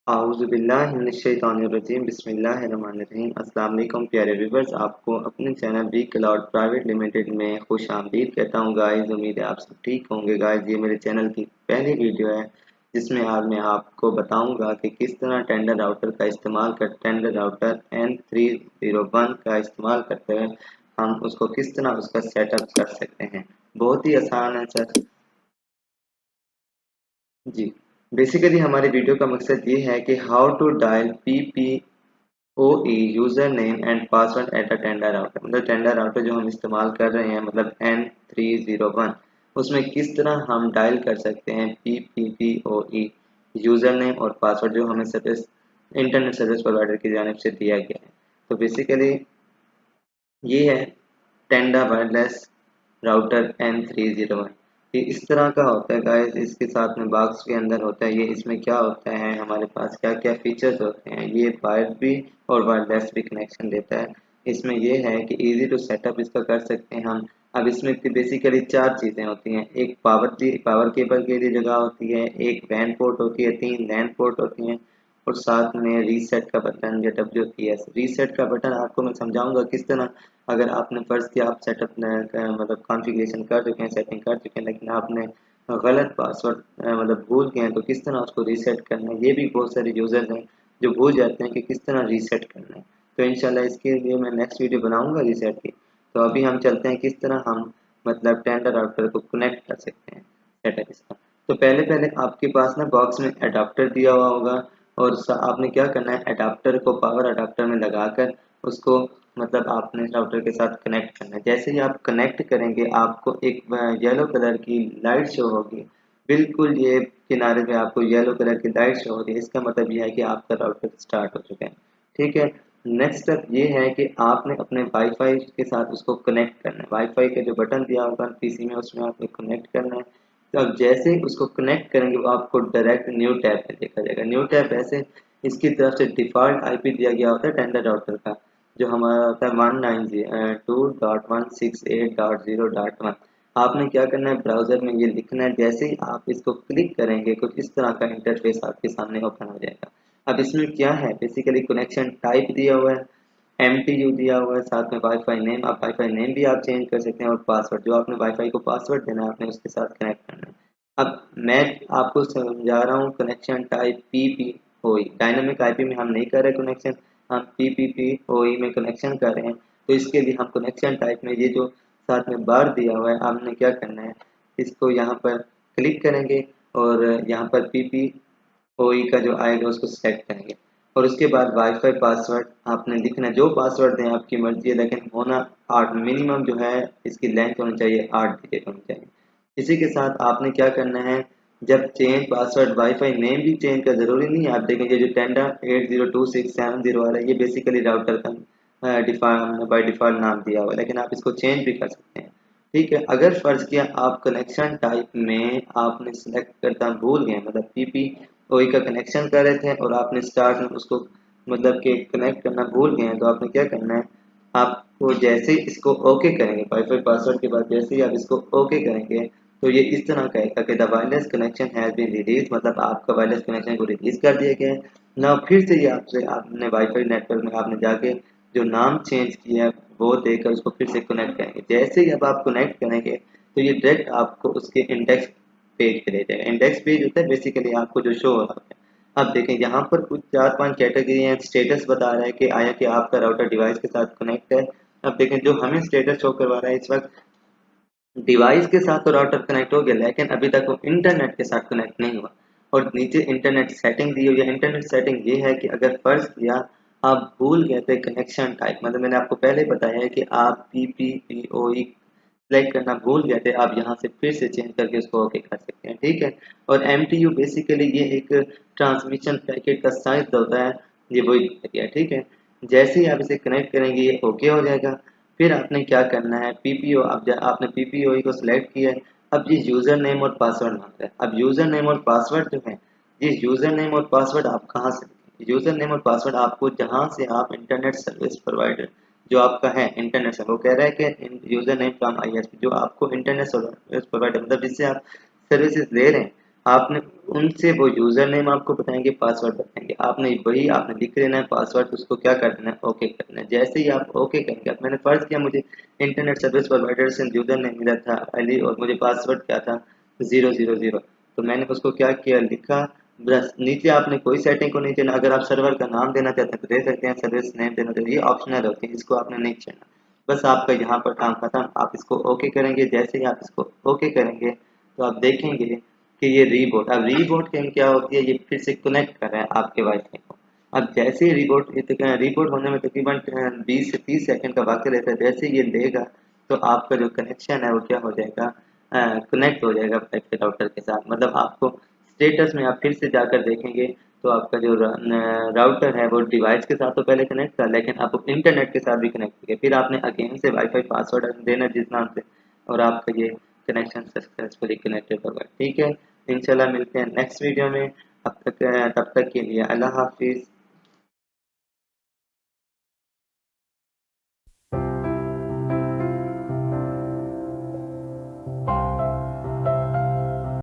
आऊज़ुबिल्लाहिमिनश्शैतानिर्रजीम बिस्मिल्लाहिर्रहमानिर्रहीम। अस्सलाम वालेकुम प्यारे व्यूअर्स, आपको अपने channel V Cloud Private Limited में खुश आमदीद कहता हूँ। गाइस उम्मीद है आप सब ठीक होंगे। गाइस ये मेरे चैनल की पहली वीडियो है जिसमें आज मैं आपको बताऊंगा कि किस तरह टेंडर राउटर N301 का इस्तेमाल करते हुए हम उसको किस तरह उसका सेटअप कर सकते हैं। बहुत ही आसान है सर जी। बेसिकली हमारी वीडियो का मकसद ये है कि how to dial PPOE user name and password at a Tenda router, मतलब टेंडर राउटर जो हम इस्तेमाल कर रहे हैं मतलब N301, उसमें किस तरह हम डायल कर सकते हैं PPPoE यूजर नेम और पासवर्ड जो हमें सर्विस इंटरनेट सर्विस प्रोवाइडर की जानिब से दिया गया है। तो बेसिकली ये है टेंडा वायरलेस राउटर N301। ये इस तरह का होता है गाइस, इसके साथ में बॉक्स के अंदर होता है। ये इसमें क्या होता है, हमारे पास क्या क्या फीचर्स होते हैं। ये वायर्ड भी और वायरलेस भी कनेक्शन देता है। इसमें ये है कि इजी टू सेटअप इसका कर सकते हैं हम। अब इसमें बेसिकली चार चीज़ें होती हैं। एक पावर केबल के लिए जगह होती है, एक वैन पोर्ट होती है, 3 लैन पोर्ट होती हैं और साथ में रीसेट का बटन या WPS। रीसेट का बटन आपको मैं समझाऊंगा किस तरह। अगर आपने फ़र्ज़ किया आप सेटअप मतलब कॉन्फ़िगरेशन कर चुके हैं, सेटिंग कर चुके हैं, लेकिन आपने गलत पासवर्ड मतलब भूल गए हैं, तो किस तरह उसको रीसेट करना है। ये भी बहुत सारे यूज़र्स हैं जो भूल जाते हैं कि किस तरह रीसेट करना है। तो इंशाल्लाह इसके लिए मैं नेक्स्ट वीडियो बनाऊंगा रीसेट की। तो अभी हम चलते हैं किस तरह हम मतलब टेंडर राउटर को कनेक्ट कर सकते हैं सेटअप इसका। तो पहले पहले आपके पास ना बॉक्स में अडाप्टर दिया हुआ होगा और आपने क्या करना है, अडाप्टर को पावर अडाप्टर में लगाकर उसको मतलब आपने राउटर के साथ कनेक्ट करना है। जैसे ही आप कनेक्ट करेंगे आपको एक येलो कलर की लाइट शो होगी। बिल्कुल ये किनारे पे आपको येलो कलर की लाइट शो होगी, इसका मतलब ये है कि आपका राउटर स्टार्ट हो चुका है। ठीक है। नेक्स्ट स्टेप ये है कि आपने अपने वाईफाई के साथ उसको कनेक्ट करना है। वाईफाई का जो बटन दिया होगा पीसी में उसमें आपको कनेक्ट करना है। तो अब जैसे ही उसको कनेक्ट करेंगे वो आपको डायरेक्ट न्यू टैब पे देखा जाएगा। न्यू टैब ऐसे इसकी तरफ से डिफ़ॉल्ट आईपी दिया गया होता है टेंडर राउटर का, जो हमारा होता है 192.168.0.1। आपने क्या करना है, ब्राउज़र में ये लिखना है। जैसे ही आप इसको क्लिक करेंगे कुछ इस तरह का इंटरफेस आपके सामने ओपन हो जाएगा। अब इसमें क्या है, बेसिकली कनेक्शन टाइप दिया हुआ है, MTU दिया हुआ है, साथ में वाईफाई नेम। आप वाईफाई नेम भी आप चेंज कर सकते हैं और पासवर्ड जो आपने वाईफाई को पासवर्ड देना है आपने उसके साथ कनेक्ट करना है। अब मैं आपको समझा रहा हूँ connection type PPOE। Dynamic IP में हम नहीं कर रहे कनेक्शन, हम PPPoE में कनेक्शन कर रहे हैं। तो इसके लिए हम कनेक्शन टाइप में ये जो साथ में बार दिया हुआ है आपने क्या करना है, इसको यहाँ पर क्लिक करेंगे और यहाँ पर PPOE का जो आएगा उसको सेलेक्ट करेंगे और उसके बाद वाईफाई पासवर्ड आपने लिखना है। जो पासवर्ड दें आपकी मर्जी है, लेकिन होना 8 मिनिमम जो है इसकी लेंथ होनी चाहिए, 8 डिजिट होनी चाहिए। इसी के साथ आपने क्या करना है, जब चेंज पासवर्ड वाईफाई नेम भी चेंज का ज़रूरी नहीं है। आप देखेंगे जो टेंडा 802670 वाला है ये बेसिकली राउटर का डिफ़ॉल्ट बाय डिफ़ॉल्ट नाम दिया हुआ है, लेकिन आप इसको चेंज भी कर सकते हैं। ठीक है। अगर फ़र्ज़ किया आप कनेक्शन टाइप में आपने सेलेक्ट करना भूल गए, मतलब PPOE का कनेक्शन कर रहे थे और आपने स्टार्ट में उसको मतलब कि कनेक्ट करना भूल गए हैं, तो आपने क्या करना है, आपको जैसे ही इसको ओके करेंगे वाईफाई पासवर्ड के बाद जैसे ही आप इसको ओके करेंगे तो ये इस तरह कहेगा कि the wireless connection has been release, मतलब आपका वायरलेस कनेक्शन को रिलीज कर दिया गया है ना। फिर से ये आपसे आपने वाईफाई नेटवर्क में आपने जाके जो नाम चेंज किया है वो देकर उसको फिर से कनेक्ट करेंगे। जैसे ही अब आप कनेक्ट करेंगे तो ये डायरेक्ट आपको उसके इंडेक्स पेज पे ले जाएगा। इंडेक्स पेज होता है बेसिकली आपको जो शो हो रहा है। अब देखें यहाँ पर कुछ 4-5 कैटेगरी हैं। स्टेटस बता रहा है कि आया कि आपका राउटर डिवाइस के साथ कनेक्ट है। अब देखें जो हमें स्टेटस शो करवा रहा है इस वक्त, डिवाइस के साथ तो राउटर कनेक्ट हो गया लेकिन अभी तक वो इंटरनेट के साथ कनेक्ट नहीं हुआ। और नीचे इंटरनेट सेटिंग दी हुई है। इंटरनेट सेटिंग ये है कि अगर फर्ज किया आप भूल गए थे कनेक्शन टाइप, मतलब मैंने आपको पहले बताया है कि आप PPPoE सेलेक्ट करना भूल गए थे, आप यहाँ से फिर से चेंज करके उसको ओके कर सकते हैं। ठीक है। और MTU बेसिकली ये एक ट्रांसमिशन पैकेट का साइज होता है, ये वही दिया गया। ठीक है। जैसे ही आप इसे कनेक्ट करेंगे ये ओके हो जाएगा। फिर आपने क्या करना है, PPO अब आपने PPOE को सिलेक्ट किया है। अब ये यूज़र नेम और पासवर्ड मांगता है। अब यूज़र नेम और पासवर्ड जो है, ये यूज़र नेम और पासवर्ड आप कहाँ से, यूज़र नेम और पासवर्ड आपको जहाँ से आप इंटरनेट सर्विस प्रोवाइडर जो आपका है इंटरनेट से, वो कह रहा है कि यूज़र नेम फ्रॉम ISP जो आपको इंटरनेट सर्विस प्रोवाइडर मतलब जिससे आप सर्विसेज ले रहे हैं, आपने उनसे वो यूज़र नेम आपको बताएंगे, पासवर्ड बताएंगे, आपने वही आपने लिख लेना है पासवर्ड, उसको क्या कर देना है, ओके कर देना है। जैसे ही आप ओके करेंगे, अब मैंने फ़र्ज़ किया मुझे इंटरनेट सर्विस प्रोवाइडर से यूज़र नेम मिला था अली और मुझे पासवर्ड क्या था 000, तो मैंने उसको क्या किया लिखा। बस नीचे आपने कोई सेटिंग को नहीं देना, अगर आप सर्वर का नाम देना चाहते हैं तो दे सकते हैं, सर्विस नेम देना चाहते हैं, ये ऑप्शनल होती है, इसको आपने नहीं छेड़ना। बस आपका यहाँ पर काम खत्म। आप इसको ओके करेंगे, जैसे ही आप इसको ओके करेंगे तो आप देखेंगे कि ये रीबूट, अब रीबूट के क्या होती है, ये फिर से कनेक्ट कर रहा है आपके वाईफाई को। अब जैसे ही रीबूट होने में तकरीबन 20 से 30 सेकंड का वक्त रहता है, जैसे ही ये लेगा तो आपका जो कनेक्शन है वो क्या हो जाएगा, कनेक्ट हो जाएगा वाईफाई राउटर के साथ। मतलब आपको स्टेटस में आप फिर से जाकर देखेंगे तो आपका जो राउटर है वो डिवाइस के साथ तो पहले कनेक्ट था, लेकिन अब इंटरनेट के साथ भी कनेक्ट हो गया। फिर आपने अगेन से वाईफाई पासवर्ड देना जिस नाम से, और आपका ये कनेक्शन सक्सेसफुली कनेक्टेड होगा। ठीक है, इंशाल्लाह मिलते हैं नेक्स्ट वीडियो में। अब तक तब तक के लिए अल्लाह हाफिज़।